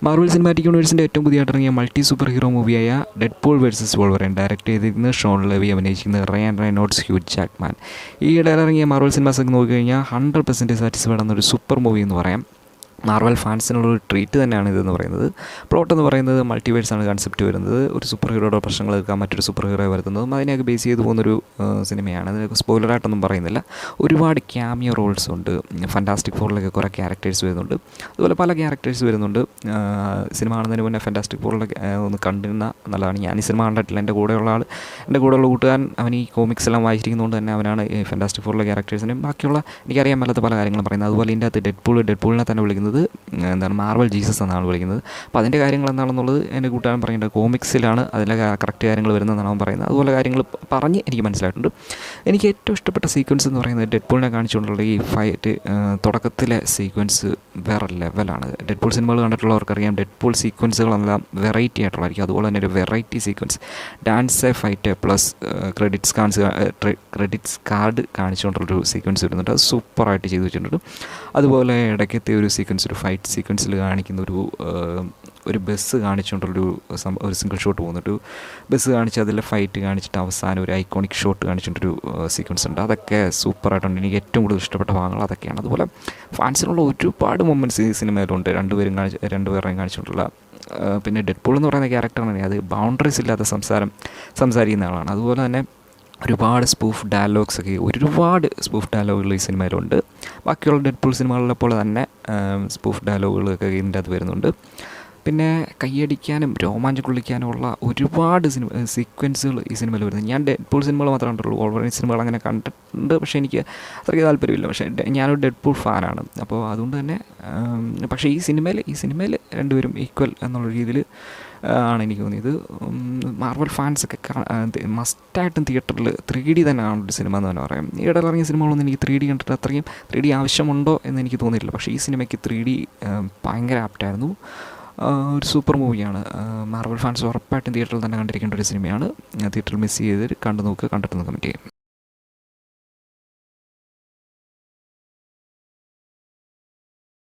Marvel cinematic യൂണിവേഴ്സിൻ്റെ ഏറ്റവും പുതിയതായിട്ട് ഇറങ്ങിയ മൾട്ടി സൂപ്പർ ഹീറോ മൂവിയായ ഡെഡ്പൂൾ വേഴ്സസ് വോൾവറൈൻ ഡയറക്റ്റ് ചെയ്തിരിക്കുന്നത് ഷോൺ ലെവി, അഭിനയിച്ചിരിക്കുന്നത് റയാൻ റെയ്നോൾഡ്സ്, ഹ്യൂ ജാക്ക്മാൻ. ഈ ഇടയിൽ ഇറങ്ങിയ മാർവൽ സിനിമാസൊക്കെ നോക്കിക്കഴിഞ്ഞാൽ 100% സാറ്റിസ്ഫൈഡ് ആകുന്ന ഒരു സൂപ്പർ മൂവി എന്ന് പറയാം. മാർവൽ ഫാൻസിനുള്ളൊരു ട്രീറ്റ് തന്നെയാണ് ഇതെന്ന് പറയുന്നത്. പ്ലോട്ട് എന്ന് പറയുന്നത് മൾട്ടിവേഴ്സാണ് കൺസെപ്റ്റ് വരുന്നത്. ഒരു സൂപ്പർ ഹീറോയുടെ പ്രശ്നങ്ങൾ തീർക്കാൻ മറ്റൊരു സൂപ്പർ ഹീറോയെ വരുത്തുന്നതും അതിനെയൊക്കെ ബേസ് ചെയ്ത് പോകുന്നൊരു സിനിമയാണ്. അതിനൊക്കെ സ്പോയിലറായിട്ടൊന്നും പറയുന്നില്ല. ഒരുപാട് ക്യാമിയോ റോൾസ് ഉണ്ട്. ഫാൻറ്റാസ്റ്റിക് ഫോറിലൊക്കെ കുറേ ക്യാരക്ടേഴ്സ് വരുന്നുണ്ട്. അതുപോലെ പല ക്യാരക്ടേഴ്സ് വരുന്നുണ്ട്. സിനിമ കാണുന്നതിന് മുന്നേ ഫാൻറ്റാസ്റ്റിക് ഫോറിലൊക്കെ ഒന്ന് കണ്ടിരുന്ന നല്ലതാണ്. ഞാൻ ഈ സിനിമ കണ്ടിട്ടില്ല. എൻ്റെ കൂടെയുള്ള കൂട്ടുകാരൻ അവൻ ഈ കോമിക്സ് എല്ലാം വായിച്ചിരിക്കുന്നതുകൊണ്ട് തന്നെ അവനാണ് ഈ ഫാൻറ്റാസ്റ്റിക് ഫോറിലെ ക്യാരക്ടേഴ്സിനും ബാക്കിയുള്ള എനിക്കറിയാൻ മേലാത്ത പല കാര്യങ്ങളും പറയുന്നത്. അതുപോലെ ഇതിൻ്റെ അകത്ത് ഡെഡ്പൂളിനെ തന്നെ വിളിക്കുന്നത് എന്താണ് മാർവൽ ജീസസ് എന്നാണ് വിളിക്കുന്നത്. അപ്പോൾ അതിൻ്റെ കാര്യങ്ങൾ എന്താണെന്നുള്ളത് എൻ്റെ കൂട്ടുകാരൻ പറയുന്നത് കോമിക്സിലാണ് അതിലെ കറക്റ്റ് കാര്യങ്ങൾ വരുന്നതെന്നാണ് അവൻ പറയുന്നത്. അതുപോലെ കാര്യങ്ങൾ പറഞ്ഞ് എനിക്ക് മനസ്സിലായിട്ടുണ്ട്. എനിക്ക് ഏറ്റവും ഇഷ്ടപ്പെട്ട സീക്വൻസ് എന്ന് പറയുന്നത് ഡെഡ്പൂളിനെ കാണിച്ചുകൊണ്ടുള്ള ഈ ഫൈറ്റ് തുടക്കത്തിലെ സീക്വൻസ് വേറെ ലെവലാണ്. ഡെഡ്പൂൾ സിനിമകൾ കണ്ടിട്ടുള്ളവർക്കറിയാം ഡെഡ്പൂൾ സീക്വൻസുകളെല്ലാം വെറൈറ്റി ആയിട്ടുള്ളതായിരിക്കും. അതുപോലെ തന്നെ ഒരു variety sequence dance fight plus credits card കാണിച്ചുകൊണ്ടുള്ളൊരു സീക്വൻസ് വരുന്നുണ്ട്. അത് സൂപ്പറായിട്ട് ചെയ്ത് വെച്ചിട്ടുണ്ട്. അതുപോലെ ഇടയ്ക്കത്തെ ഒരു സീക്വൻസ്, ഒരു ഫൈറ്റ് സീക്വൻസിൽ കാണിക്കുന്ന ഒരു ബസ് കാണിച്ചുകൊണ്ടുള്ളൊരു ഒരു സിംഗിൾ ഷോട്ട് പോകുന്നൊരു ബസ് കാണിച്ച് അതിലെ ഫൈറ്റ് കാണിച്ചിട്ട് അവസാനം ഒരു ഐക്കോണിക് ഷോട്ട് കാണിച്ചിട്ടൊരു സീക്വൻസ് ഉണ്ട്. അതൊക്കെ സൂപ്പറായിട്ടുണ്ട്. എനിക്ക് ഏറ്റവും കൂടുതൽ ഇഷ്ടപ്പെട്ട ഭാഗങ്ങൾ അതൊക്കെയാണ്. അതുപോലെ ഫാൻസിനുള്ള ഒരുപാട് മൊമെൻറ്റ്സ് ഈ സിനിമയിലുണ്ട്. രണ്ടുപേരെയും കാണിച്ചിട്ടുള്ള പിന്നെ ഡെഡ്പൂൾ എന്ന് പറയുന്ന ക്യാരക്ടറാണ് അത് ബൗണ്ടറീസ് ഇല്ലാത്ത സംസാരിക്കുന്ന ആളാണ്. അതുപോലെ തന്നെ ഒരുപാട് സ്പൂഫ് ഡയലോഗുകൾ ഈ സിനിമയിലുണ്ട്. ബാക്കിയുള്ള ഡെഡ്പൂൾ സിനിമകളിലെ പോലെ തന്നെ സ്പൂഫ് ഡയലോഗുകളൊക്കെ ഇതിൻ്റെ അത് വരുന്നുണ്ട്. പിന്നെ കയ്യടിക്കാനും രോമാഞ്ചം കൊള്ളിക്കാനുമുള്ള ഒരുപാട് സീക്വൻസുകൾ ഈ സിനിമയിൽ വരുന്നത്. ഞാൻ ഡെഡ്പൂൾ സിനിമകൾ മാത്രമേ കണ്ടുള്ളൂ. വോൾവറൈൻ സിനിമകൾ അങ്ങനെ കണ്ടിട്ടുണ്ട്, പക്ഷേ എനിക്ക് അത്രയ്ക്ക് താല്പര്യമില്ല. പക്ഷേ ഞാനൊരു ഡെഡ്പൂൾ ഫാനാണ്. അപ്പോൾ അതുകൊണ്ട് തന്നെ പക്ഷേ ഈ സിനിമയിൽ രണ്ടുപേരും ഈക്വൽ എന്നുള്ള രീതിയിൽ ആണ് എനിക്ക് തോന്നിയത്. മാർവൽ ഫാൻസൊക്കെ മസ്റ്റായിട്ടും തിയേറ്ററിൽ 3D തന്നെ കാണുന്നൊരു സിനിമ എന്ന് തന്നെ പറയാം. ഈ ഇടയിൽ ഇറങ്ങിയ സിനിമകളൊന്നും എനിക്ക് 3D കണ്ടിട്ട് അത്രയും 3D ആവശ്യമുണ്ടോ എന്ന് എനിക്ക് തോന്നിയിട്ടില്ല. പക്ഷേ ഈ സിനിമയ്ക്ക് 3D ഭയങ്കര ആപ്റ്റായിരുന്നു. ഒരു സൂപ്പർ മൂവിയാണ്. മാർവൽ ഫാൻസ് ഉറപ്പായിട്ടും തിയേറ്ററിൽ തന്നെ കണ്ടിരിക്കേണ്ട ഒരു സിനിമയാണ്. തിയേറ്ററിൽ മിസ് ചെയ്ത് കണ്ടിട്ട് കമൻറ്റ് ചെയ്യും.